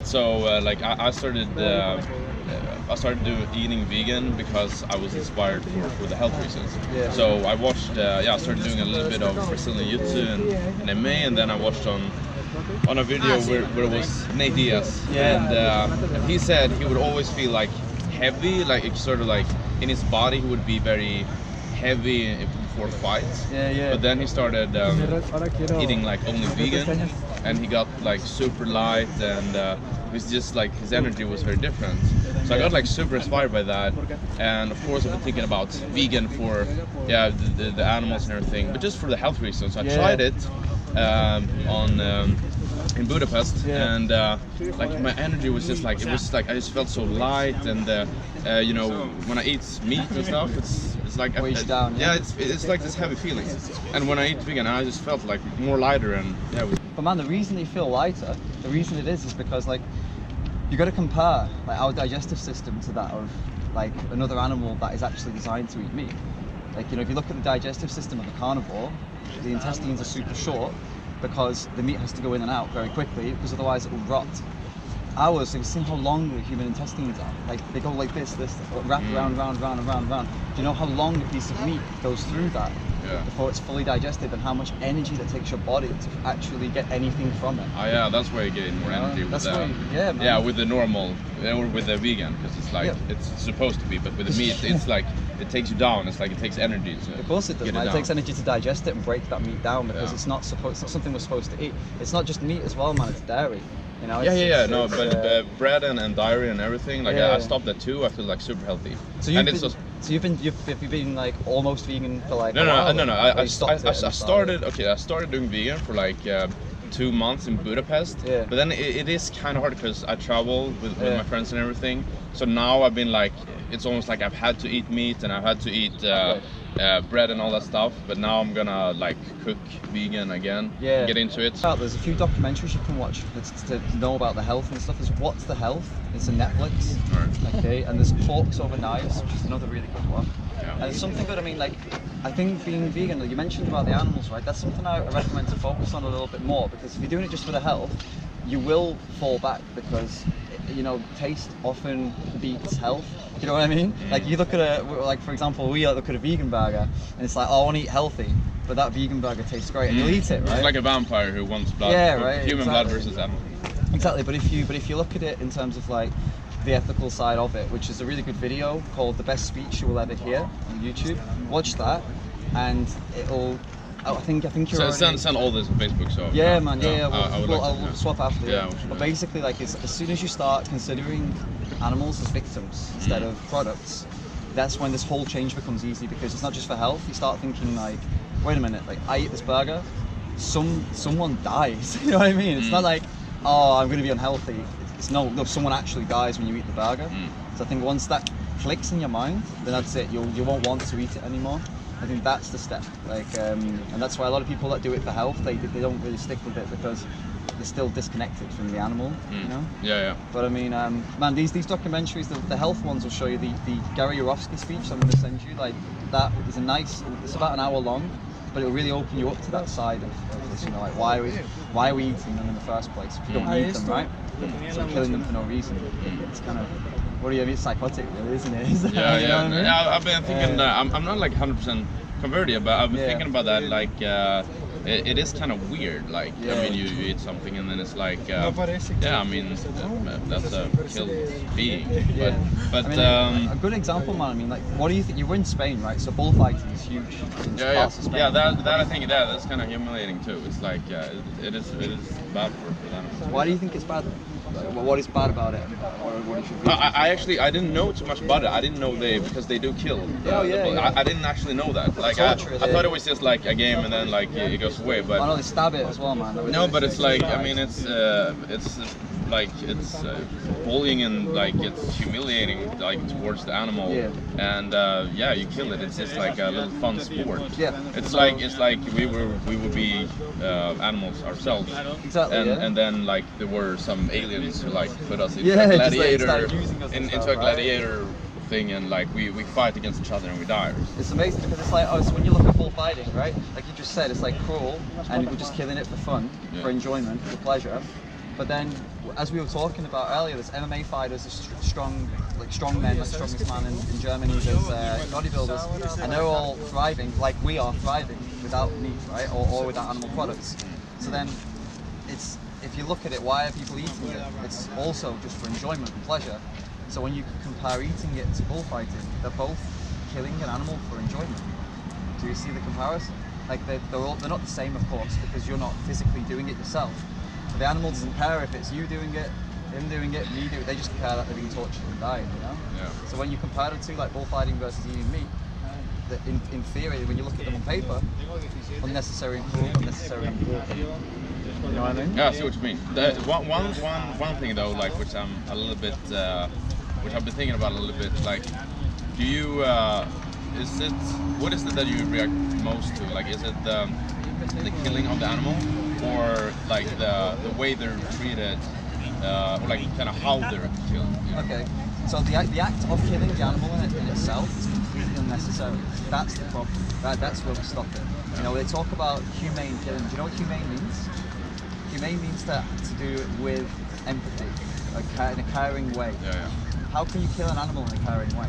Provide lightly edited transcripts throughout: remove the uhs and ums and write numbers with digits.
So like I started eating vegan because I was inspired for the health reasons. Yeah. So I watched, I started doing a little bit of Brazilian Jiu-Jitsu and MMA, and then I watched on a video where it was Nate Diaz, and he said he would always feel like heavy, like it's sort of like in his body he would be very heavy before fights. But then he started eating like only vegan, and he got like super light, and it was just like his energy was very different. So I got like super inspired by that, and of course I've been thinking about vegan for the animals and everything, but just for the health reasons. I tried it in Budapest, and like my energy was just like, it was like I just felt so light, and you know, when I eat meat and stuff, it's like it's like this heavy feeling, and when I eat vegan I just felt like more lighter, and But man, the reason you feel lighter, the reason it is because like you got to compare like our digestive system to that of like another animal that is actually designed to eat meat. Like, you know, if you look at the digestive system of a carnivore, the intestines are super short because the meat has to go in and out very quickly, because otherwise it will rot. Ours, you've seen how long the human intestines are. Like they go like this, wrap round, round, round, and round, round. Do you know how long a piece of meat goes through that before it's fully digested, and how much energy that takes your body to actually get anything from it? Oh yeah, that's why you get more energy with with the normal or with the vegan, because it's like it's supposed to be, but with the meat it's like it takes you down. It's like it takes energy. Of course it does. It takes energy to digest it and break that meat down, because it's not something we're supposed to eat. It's not just meat as well, man. It's dairy. You know, but bread and dairy and everything, like I stopped at 2. I feel like super healthy. So you've been like almost vegan for like no. I started doing vegan for like 2 months in Budapest, but then it is kind of hard because I travel with my friends and everything. So now I've been like, it's almost like I've had to eat meat and I've had to eat bread and all that stuff, but now I'm gonna like cook vegan again, get into it. There's a few documentaries you can watch to know about the health and stuff. There's What's the Health? It's on Netflix. Okay, and there's Forks Over Knives, which is another really good one. And it's something good. I mean, like, I think being vegan, like you mentioned about the animals, right? That's something I recommend to focus on a little bit more, because if you're doing it just for the health, you will fall back, because you know, taste often beats health. You know what I mean? Like you look at like for example, we look at a vegan burger and it's like, oh, I want to eat healthy, but that vegan burger tastes great, and you'll eat it, right? It's like a vampire who wants blood. Human blood versus animal. Exactly. But if you look at it in terms of like the ethical side of it, which is a really good video called "The Best Speech You Will Ever Hear" on YouTube. Watch that, and it'll. I think you're. Send all this on Facebook. So man. I'll swap after. But basically, like, as soon as you start considering animals as victims instead of products, that's when this whole change becomes easy, because it's not just for health. You start thinking like, wait a minute, like I eat this burger, someone dies. You know what I mean? It's not like, oh, I'm going to be unhealthy. It's no, someone actually dies when you eat the burger. So I think once that clicks in your mind, then that's it. You won't want to eat it anymore. I think that's the step. Like, and that's why a lot of people that do it for health, they don't really stick with it, because they're still disconnected from the animal. You know. But I mean, man, these documentaries, the health ones will show you the Gary Yourofsky speech I'm going to send you. Like, that is it's about an hour long, but it'll really open you up to that side of this. You know, like why are we eating them in the first place if you don't need them, right? So killing them for no reason. It's kind of, what do you mean? It's psychotic, really, isn't it? You know what I mean? I've been thinking that I'm not like 100% converted, but I've been thinking about that. Like, it is kind of weird. Like, I mean, you eat something and then it's like, I mean, that's a killed being. But I mean, a good example, man. I mean, like, what do you think? You were in Spain, right? So bullfighting is huge. That I think that's kind of humiliating too. It's like, it is bad for them. Why do you think it's bad? What is bad about it? I didn't know too much about it. I didn't know because they do kill. I didn't actually know that. Like, I thought it was just like a game and then like it goes away. But I know they stab it as well, man. No, but it's like, I mean, it's bullying, and like it's humiliating, like towards the animal. And you kill it. It's just like a little fun sport. It's like we would be animals ourselves. Exactly. And then like there were some aliens who like put us into a gladiator into a gladiator thing, and like we fight against each other and we die. It's amazing, because it's like, so when you look at bullfighting, right? Like you just said, it's like cruel, and we're just killing it for fun, for enjoyment, for pleasure. But then, as we were talking about earlier, there's MMA fighters, there's strong men, like strongest man in Germany, there's bodybuilders, and they're all thriving, like we are thriving, without meat, right, or without animal products. So then, if you look at it, why are people eating it? It's also just for enjoyment and pleasure. So when you compare eating it to bullfighting, they're both killing an animal for enjoyment. Do you see the comparison? Like they're not the same, of course, because you're not physically doing it yourself. But the animal doesn't care if it's you doing it, him doing it, me doing it. They just care that they're being tortured and dying, you know? Yeah. So when you compare the two, like bullfighting versus eating meat, in theory, when you look at them on paper, unnecessary and cruel, unnecessary and cruel. You know what I mean? Yeah, I see what you mean. One thing though, like which I'm a little bit, which I've been thinking about a little bit, like, do you, what is it that you react most to? Like, is it the killing of the animal, or like the way they're treated, or like kind of how they're killed? You know? Okay. So the act of killing the animal in itself is completely unnecessary. That's the problem. That's where we stop it. You know, they talk about humane killing. Do you know what humane means? Humane means to do it with empathy, in a caring way. Yeah. How can you kill an animal in a caring way?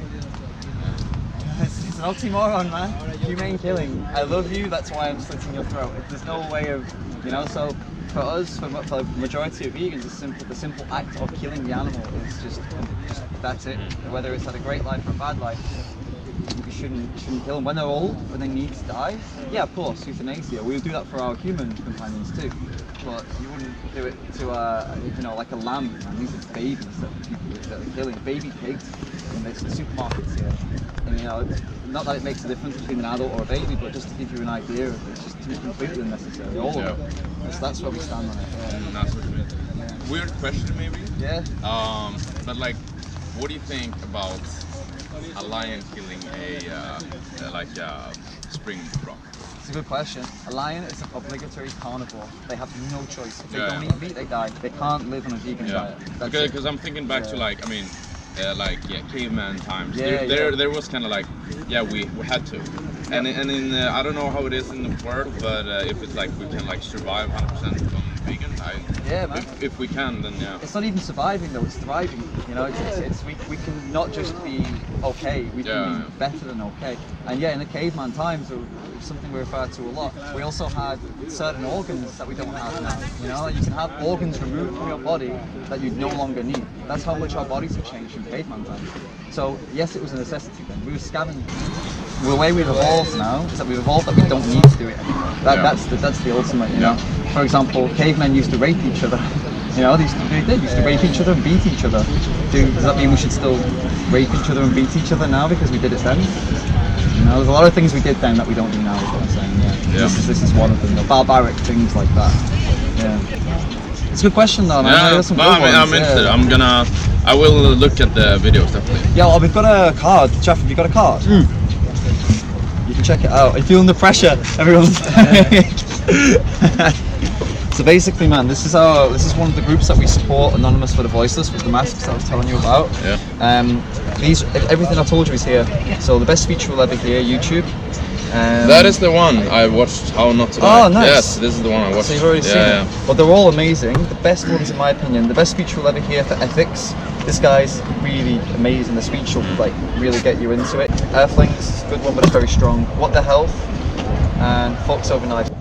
It's an oxymoron, man. Humane killing. I love you, that's why I'm slitting your throat. There's no way of, you know, so for us, for the majority of vegans, the simple act of killing the animal is just that's it. Whether it's had a great life or a bad life, you shouldn't kill them. When they're old, when they need to die, yeah, of course, euthanasia. We would do that for our human companions too. But you wouldn't do it to you know, like a lamb. And these are babies that are killing, baby pigs in the supermarkets here. And you know, not that it makes a difference between an adult or a baby, but just to give you an idea of it, it's just completely unnecessary. All of it. So that's where we stand on it. That's what you mean. Yeah. Weird question, maybe. Yeah. But like, what do you think about a lion killing a spring rock? It's a good question. A lion is an obligatory carnivore. They have no choice. If they don't eat meat, they die. They can't live on a vegan diet. Because I'm thinking back to like, I mean, caveman times. There was kind of like, we had to. And in I don't know how it is in the world, but if it's like we can like survive 100% on vegan, man. If we can, then yeah. It's not even surviving though; it's thriving. You know, we can not just be okay; we can be better than okay. And in the caveman times, something we refer to a lot. We also had certain organs that we don't have now. You know, you can have organs removed from your body that you no longer need. That's how much our bodies have changed from caveman times. So yes, it was a necessity then. We were scavenging. The way we've evolved now is that we've evolved that we don't need to do it anymore. That's the ultimate, you know. For example, cavemen used to rape each other. You know, they used to rape each other and beat each other. Does that mean we should still rape each other and beat each other now because we did it then? You know, there's a lot of things we did then that we don't do now, is what I'm saying. Yeah. This is one of them. The barbaric things like that. Yeah. It's a good question though, man. I'm interested. I will look at the videos definitely. Yeah, we've got a card. Jeff, have you got a card? You can check it out. Are you feeling the pressure? Everyone's So basically, man, this is one of the groups that we support, Anonymous for the Voiceless, with the masks that I was telling you about. Everything I told you is here. So the best speech you'll ever hear, YouTube. That is the one I watched. How Not to Die. Oh, nice. Yes, this is the one I watched. So you've already seen it. Well, they're all amazing. The best ones, in my opinion, the best speech you'll ever hear for ethics. This guy's really amazing. The speech will like really get you into it. Earthlings, good one, but it's very strong. What the Health and Folks Overnight.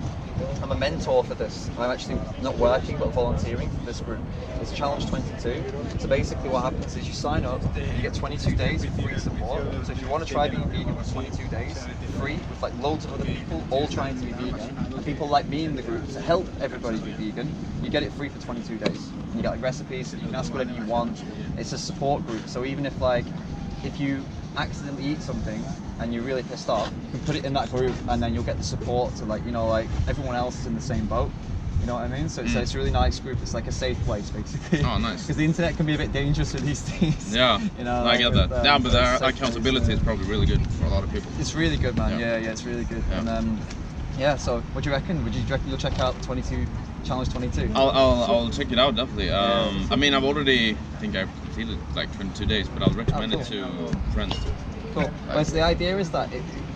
I'm a mentor for this. I'm actually not working but volunteering for this group. It's Challenge 22. So basically what happens is you sign up, you get 22 days of free support. So if you want to try being vegan for 22 days, free, with like loads of other people all trying to be vegan, and people like me in the group to help everybody be vegan, you get it free for 22 days. And you get like recipes, you can ask whatever you want. It's a support group. So even if you accidentally eat something and you're really pissed off, you can put it in that group and then you'll get the support to like everyone else is in the same boat. You know what I mean? So it's a really nice group. It's like a safe place basically. Oh, nice. Because the internet can be a bit dangerous with these things. Yeah, you know, I get that. But the accountability is probably really good for a lot of people. It's really good, man. Yeah, it's really good. Yeah. And so what do you reckon? Do you reckon you'll check out 22 Challenge 22? I'll check it out definitely. I mean, I've completed like 22 days, but I'll recommend it to friends too. Cool. Well, so the idea is that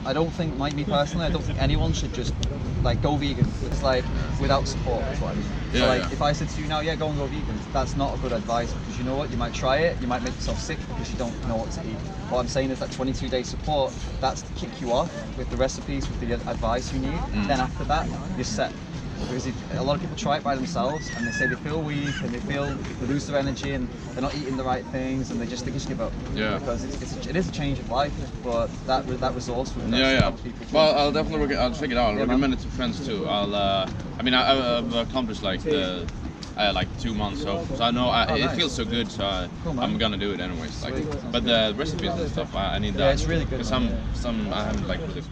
I don't think, me personally, I don't think anyone should just like go vegan. It's like without support. Is what I mean. Yeah, So like, yeah. if I said to you now, yeah, go vegan, that's not a good advice, because you know what, you might try it, you might make yourself sick because you don't know what to eat. What I'm saying is that 22-day support, that's to kick you off with the recipes, with the advice you need. Then after that, you're set. Because a lot of people try it by themselves and they say they feel weak and they lose their energy and they're not eating the right things and they just give up. Yeah. Because it is a change of life, but that resource would help people. Well, I'll definitely I'll check it out. I'll Yeah, recommend it to friends too. I mean, I've accomplished like the like 2 months, so I know it nice. feels so good. So Cool, man. I'm gonna do it anyways. Like, Sweet. but the recipes and stuff, I need that. Yeah, it's really good. Because some I haven't like really